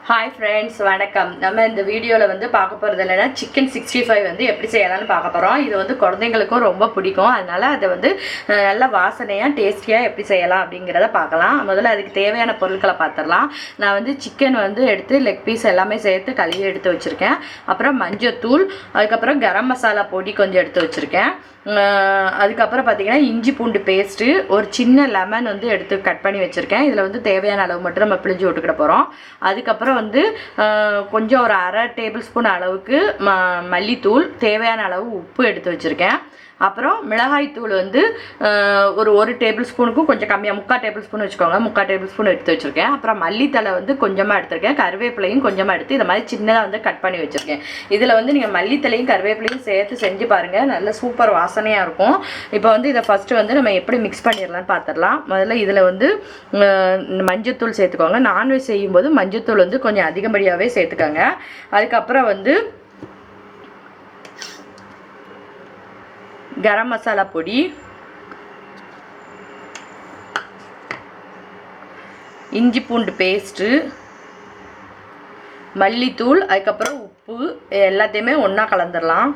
Hi friends, வணக்கம். நம்ம இந்த வீடியோவில் வந்து பார்க்க போகிறது இல்லைன்னா சிக்கன் 65 வந்து எப்படி செய்யலாம்னு பார்க்க போகிறோம். இது வந்து குழந்தைங்களுக்கும் ரொம்ப பிடிக்கும். அதனால் அதை வந்து நல்ல வாசனையாக டேஸ்டியாக எப்படி செய்யலாம் அப்படிங்கிறத பார்க்கலாம். முதல்ல அதுக்கு தேவையான பொருட்களை பார்த்துடலாம். நான் வந்து சிக்கன் வந்து எடுத்து லெக் பீஸ் எல்லாமே சேர்த்து கழுவி எடுத்து வச்சுருக்கேன். அப்புறம் மஞ்சத்தூள், அதுக்கப்புறம் கரம் மசாலா பொடி கொஞ்சம் எடுத்து வச்சுருக்கேன். அதுக்கப்புறம் பார்த்திங்கன்னா இஞ்சி பூண்டு பேஸ்ட்டு, ஒரு சின்ன லெமன் வந்து எடுத்து கட் பண்ணி வச்சுருக்கேன். இதில் வந்து தேவையான அளவு மட்டும் நம்ம பிழிஞ்சு விட்டுக்கிட போகிறோம். அதுக்கப்புறம் வந்து கொஞ்சம் ஒரு அரை டேபிள் ஸ்பூன் அளவுக்கு மல்லித்தூள், தேவையான அளவு உப்பு எடுத்து வச்சுருக்கேன். அப்புறம் மிளகாய் தூள் வந்து ஒரு டேபிள் ஸ்பூனுக்கும் கொஞ்சம் கம்மியாக 3/4 டேபிள் ஸ்பூன் வச்சுக்கோங்க. 3/4 டேபிள் ஸ்பூன் எடுத்து வச்சுருக்கேன். அப்புறம் மல்லித்தலை வந்து கொஞ்சமாக எடுத்துருக்கேன். கருவேப்பிலையும் கொஞ்சமாக எடுத்து இதை மாதிரி சின்னதாக வந்து கட் பண்ணி வச்சுருக்கேன். இதில் வந்து நீங்கள் மல்லித்தலையும் கருவேப்பிலையும் சேர்த்து செஞ்சு பாருங்கள், நல்ல சூப்பர் வாசனையாக இருக்கும். இப்போ வந்து இதை ஃபஸ்ட்டு வந்து நம்ம எப்படி மிக்ஸ் பண்ணிடலான்னு பார்த்துடலாம். முதல்ல இதில் வந்து மஞ்சத்தூள் சேர்த்துக்கோங்க. நான்வெஜ் செய்யும்போது மஞ்சத்தூள் வந்து கொஞ்சம் அதிகப்படியாகவே சேர்த்துக்கோங்க. அதுக்கப்புறம் வந்து கரம் மசாலா பொடி, இஞ்சி பூண்டு பேஸ்ட்டு, மல்லித்தூள், அதுக்கப்புறம் உப்பு எல்லாத்தையுமே ஒன்றா கலந்துடலாம்.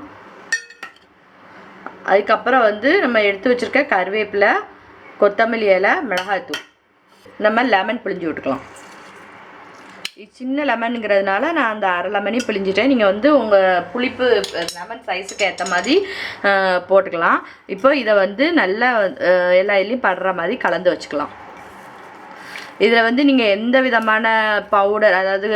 அதுக்கப்புறம் வந்து நம்ம எடுத்து வச்சுருக்க கருவேப்பிலை, கொத்தமல்லி இலை, மிளகாய்த்தூள், நம்ம லெமன் பிழிஞ்சு விட்டுக்கலாம். சின்ன லெமனுங்கிறதுனால நான் அந்த அரை லெமனையும் பிழிஞ்சிட்டேன். நீங்கள் வந்து உங்கள் புளிப்பு லெமன் சைஸுக்கு ஏற்ற மாதிரி போட்டுக்கலாம். இப்போ இதை வந்து நல்லா எல்லா இதுலேயும் படுற மாதிரி கலந்து வச்சுக்கலாம். இதில் வந்து நீங்கள் எந்த விதமான பவுடர், அதாவது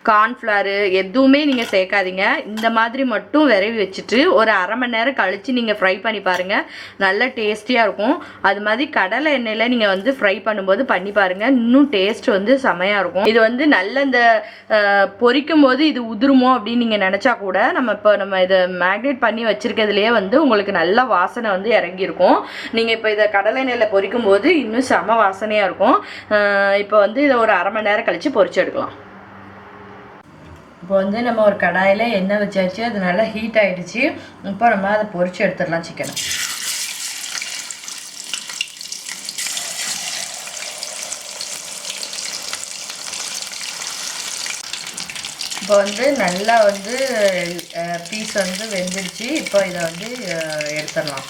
கார்ன்ஃப்ளவரு எதுவுமே நீங்கள் சேர்க்காதீங்க. இந்த மாதிரி மட்டும் விரவி வச்சுட்டு ஒரு அரை மணி நேரம் கழித்து நீங்கள் ஃப்ரை பண்ணி பாருங்கள், நல்ல டேஸ்டியாக இருக்கும். அது மாதிரி கடலை எண்ணெயில் நீங்கள் வந்து ஃப்ரை பண்ணும்போது பண்ணி பாருங்கள், இன்னும் டேஸ்ட் வந்து செமையாக இருக்கும். இது வந்து நல்ல இந்த பொரிக்கும் போது இது உதிருமோ அப்படின்னு நீங்கள் நினச்சா கூட நம்ம இதை மேக்னேட் பண்ணி வச்சுருக்கிறதுலையே வந்து உங்களுக்கு நல்ல வாசனை வந்து இறங்கியிருக்கும். நீங்கள் இப்போ இதை கடலை எண்ணெயில் பொரிக்கும் போது இன்னும் செம வாசனையாக இருக்கும். இப்போ வந்து இதை ஒரு அரை மணி நேரம் கழித்து பொரிச்சு எடுக்கலாம். இப்போ வந்து நம்ம ஒரு கடாயில் எண்ணெய் வச்சாச்சு, அது நல்லா ஹீட் ஆகிடுச்சு. இப்போ நம்ம அதை பொரிச்சு எடுத்துடலாம் சிக்கனை. இப்போ வந்து நல்லா வந்து பீஸ் வந்து வெந்துடுச்சு. இப்போ இதை வந்து எடுத்துடலாம்.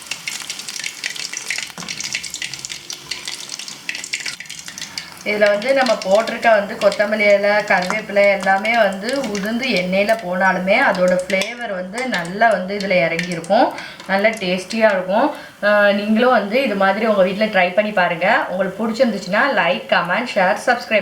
இதில் வந்து நம்ம போட்டிருக்க வந்து கொத்தமல்லி இலை, கருவேப்பிலை எல்லாமே வந்து உதிர்ந்து எண்ணெயில் போனாலுமே அதோட ஃப்ளேவர் வந்து நல்லா வந்து இதில் இறங்கியிருக்கும், நல்ல டேஸ்டியாக இருக்கும். நீங்களும் வந்து இது மாதிரி உங்கள் வீட்டில் ட்ரை பண்ணி பாருங்கள். உங்களுக்கு பிடிச்சிருந்துச்சுன்னா லைக், கமெண்ட், ஷேர், சப்ஸ்கிரைப்.